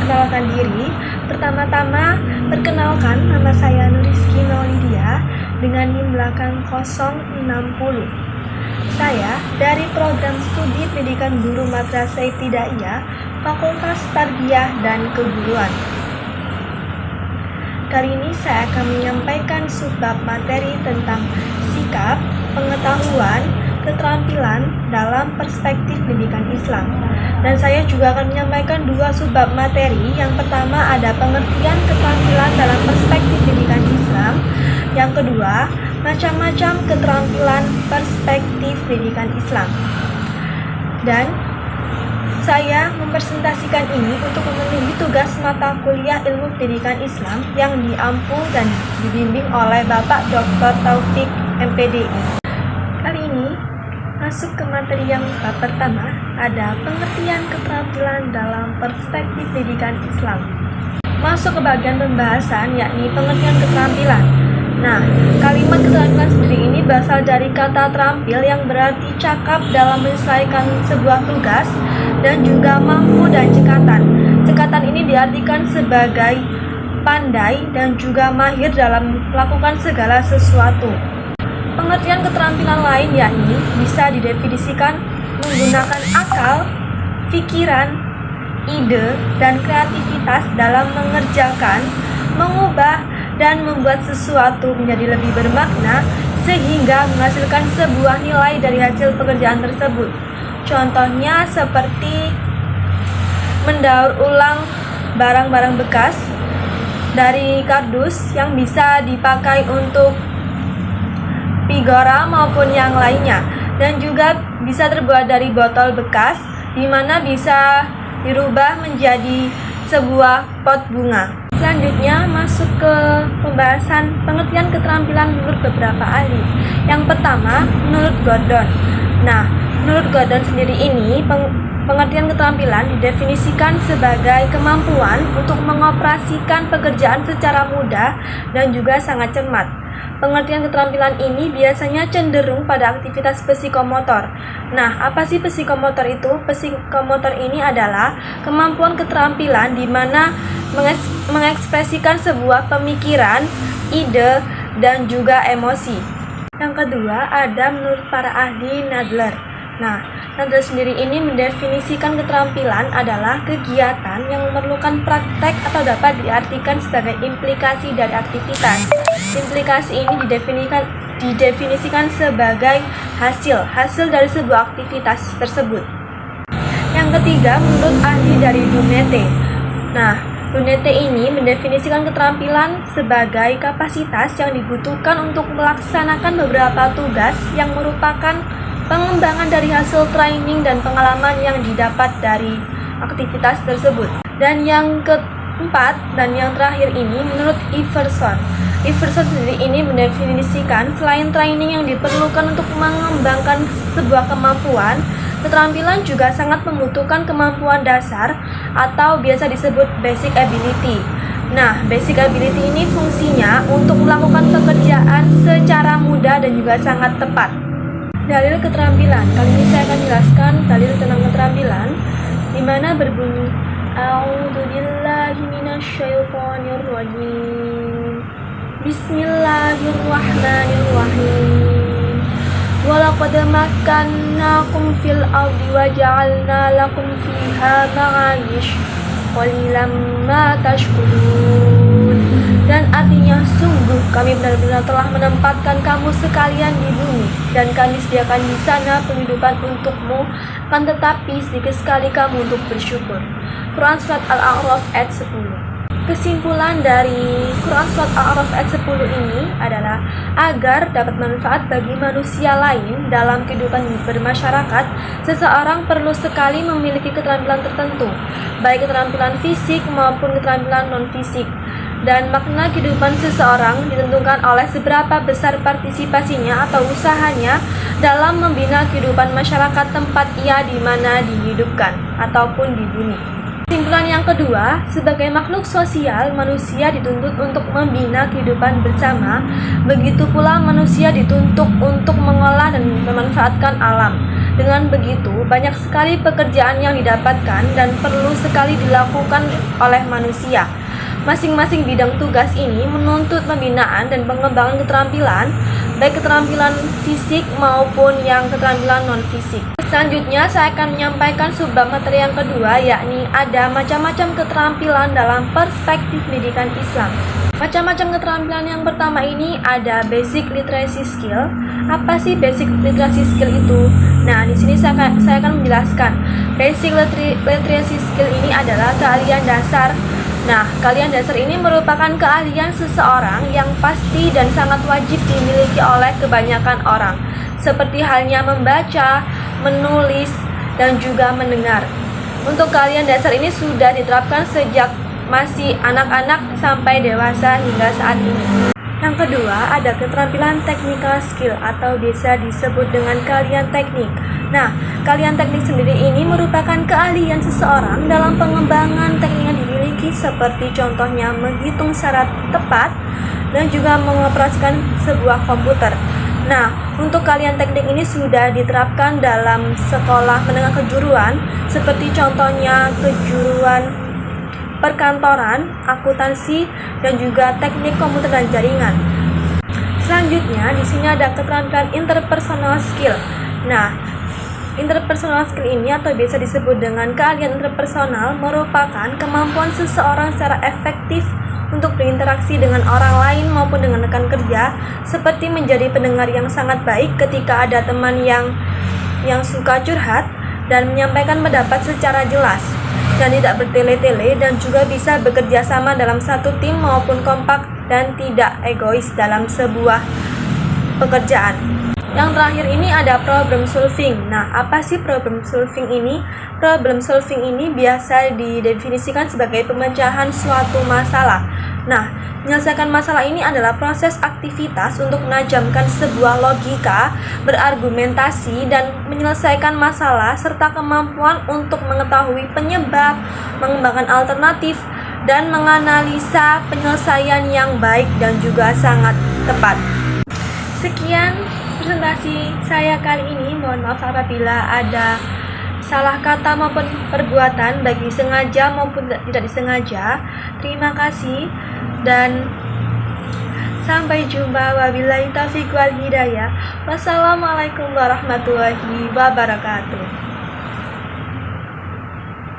memperkenalkan diri. Pertama-tama, perkenalkan, nama saya Nuriski Maulidia dengan NIM belakang 060. Saya dari program studi pendidikan guru madrasah ibtidaiyah Fakultas Tarbiyah dan Keguruan. Kali ini saya akan menyampaikan subbab materi tentang sikap, pengetahuan, keterampilan dalam perspektif pendidikan Islam. Dan saya juga akan menyampaikan dua subbab materi. Yang pertama ada pengertian keterampilan dalam perspektif pendidikan Islam. Yang kedua, macam-macam keterampilan perspektif pendidikan Islam. Dan saya mempresentasikan ini untuk memenuhi tugas mata kuliah ilmu pendidikan Islam yang diampu dan dibimbing oleh Bapak Dr. Taufik MPDI. Kali ini masuk ke materi yang bab pertama, ada pengertian keterampilan dalam perspektif pendidikan Islam. Masuk ke bagian pembahasan yakni pengertian keterampilan. Nah, kalimat keterampilan sendiri ini berasal dari kata terampil yang berarti cakap dalam menyelesaikan sebuah tugas dan juga mampu dan cekatan. Cekatan ini diartikan sebagai pandai dan juga mahir dalam melakukan segala sesuatu. Pengertian keterampilan lain yakni bisa didefinisikan menggunakan akal, pikiran, ide, dan kreativitas dalam mengerjakan, mengubah, dan membuat sesuatu menjadi lebih bermakna sehingga menghasilkan sebuah nilai dari hasil pekerjaan tersebut. Contohnya seperti mendaur ulang barang-barang bekas dari kardus yang bisa dipakai untuk figura maupun yang lainnya, dan juga bisa terbuat dari botol bekas di mana bisa dirubah menjadi sebuah pot bunga. Selanjutnya masuk ke pembahasan pengertian keterampilan menurut beberapa ahli. Yang pertama, menurut Gordon. Nah, menurut Gordon sendiri ini pengertian keterampilan didefinisikan sebagai kemampuan untuk mengoperasikan pekerjaan secara mudah dan juga sangat cermat. Pengertian keterampilan ini biasanya cenderung pada aktivitas psikomotor. Nah, apa sih psikomotor itu? Psikomotor ini adalah kemampuan keterampilan di mana mengekspresikan sebuah pemikiran, ide, dan juga emosi. Yang kedua, ada menurut para ahli Nadler. Nah, Nadler sendiri ini mendefinisikan keterampilan adalah kegiatan yang memerlukan praktek atau dapat diartikan sebagai implikasi dari aktivitas. Implikasi ini didefinisikan sebagai hasil dari sebuah aktivitas tersebut. Yang ketiga, menurut ahli dari Dunete. Nah, Dunete ini mendefinisikan keterampilan sebagai kapasitas yang dibutuhkan untuk melaksanakan beberapa tugas yang merupakan pengembangan dari hasil training dan pengalaman yang didapat dari aktivitas tersebut. Dan yang keempat dan yang terakhir ini menurut Iverson. Iverson sendiri ini mendefinisikan selain training yang diperlukan untuk mengembangkan sebuah kemampuan, keterampilan juga sangat membutuhkan kemampuan dasar atau biasa disebut basic ability. Nah, basic ability ini fungsinya untuk melakukan pekerjaan secara mudah dan juga sangat tepat. Dalil keterampilan. Kali ini saya akan jelaskan dalil tentang keterampilan, di mana berbunyi A'udzubillahi minasyaitonirrajim. Bismillahirrahmanirrahim. Walaqad makkannakum fil ardi wa ja'alna lakum fiha ma'ayish qalilan ma tashkurun. Dan artinya sungguh kami benar-benar telah menempatkan kamu sekalian di bumi dan kami sediakan di sana penghidupan untukmu, akan tetapi sedikit sekali kamu untuk bersyukur. Quran Surat Al-A'raf ayat 10. Kesimpulan dari Quran Surat Al-A'raf ayat 10 ini adalah agar dapat manfaat bagi manusia lain dalam kehidupan bermasyarakat, seseorang perlu sekali memiliki keterampilan tertentu, baik keterampilan fisik maupun keterampilan non-fisik. Dan makna kehidupan seseorang ditentukan oleh seberapa besar partisipasinya atau usahanya dalam membina kehidupan masyarakat tempat ia di mana dihidupkan ataupun di bumi. Kesimpulan yang kedua, sebagai makhluk sosial, manusia dituntut untuk membina kehidupan bersama. Begitu pula manusia dituntut untuk mengolah dan memanfaatkan alam. Dengan begitu, banyak sekali pekerjaan yang didapatkan dan perlu sekali dilakukan oleh manusia. Masing-masing bidang tugas ini menuntut pembinaan dan pengembangan keterampilan, baik keterampilan fisik maupun yang keterampilan non-fisik. Selanjutnya, saya akan menyampaikan subbab materi yang kedua, yakni ada macam-macam keterampilan dalam perspektif pendidikan Islam. Macam-macam keterampilan yang pertama ini ada basic literacy skill. Apa sih basic literacy skill itu? Nah, di sini saya akan menjelaskan. Basic literacy skill ini adalah keahlian dasar. Nah, keahlian dasar ini merupakan keahlian seseorang yang pasti dan sangat wajib dimiliki oleh kebanyakan orang, seperti halnya membaca, menulis, dan juga mendengar. Untuk keahlian dasar ini sudah diterapkan sejak masih anak-anak sampai dewasa hingga saat ini. Yang kedua, ada keterampilan technical skill atau bisa disebut dengan keahlian teknik. Nah, keahlian teknik sendiri ini merupakan keahlian seseorang dalam pengembangan teknik yang dimiliki, seperti contohnya menghitung secara tepat dan juga mengoperasikan sebuah komputer. Nah, untuk keahlian teknik ini sudah diterapkan dalam sekolah menengah kejuruan, seperti contohnya kejuruan perkantoran, akuntansi, dan juga teknik komputer dan jaringan. Selanjutnya, di sini ada keterampilan interpersonal skill. Nah, interpersonal skill ini atau biasa disebut dengan keahlian interpersonal merupakan kemampuan seseorang secara efektif untuk berinteraksi dengan orang lain maupun dengan rekan kerja, seperti menjadi pendengar yang sangat baik ketika ada teman yang suka curhat dan menyampaikan pendapat secara jelas dan tidak bertele-tele, dan juga bisa bekerja sama dalam satu tim maupun kompak dan tidak egois dalam sebuah pekerjaan. Yang terakhir ini ada problem solving. Nah, apa sih problem solving ini? Problem solving ini biasa didefinisikan sebagai pemecahan suatu masalah. Nah, menyelesaikan masalah ini adalah proses aktivitas untuk menajamkan sebuah logika, berargumentasi, dan menyelesaikan masalah, serta kemampuan untuk mengetahui penyebab, mengembangkan alternatif, dan menganalisa penyelesaian yang baik dan juga sangat tepat. Sekian presentasi saya kali ini. Mohon maaf apabila ada salah kata maupun perbuatan, baik disengaja maupun tidak disengaja. Terima kasih dan sampai jumpa. Wabillahi taufiq wal hidayah. Wassalamualaikum warahmatullahi wabarakatuh.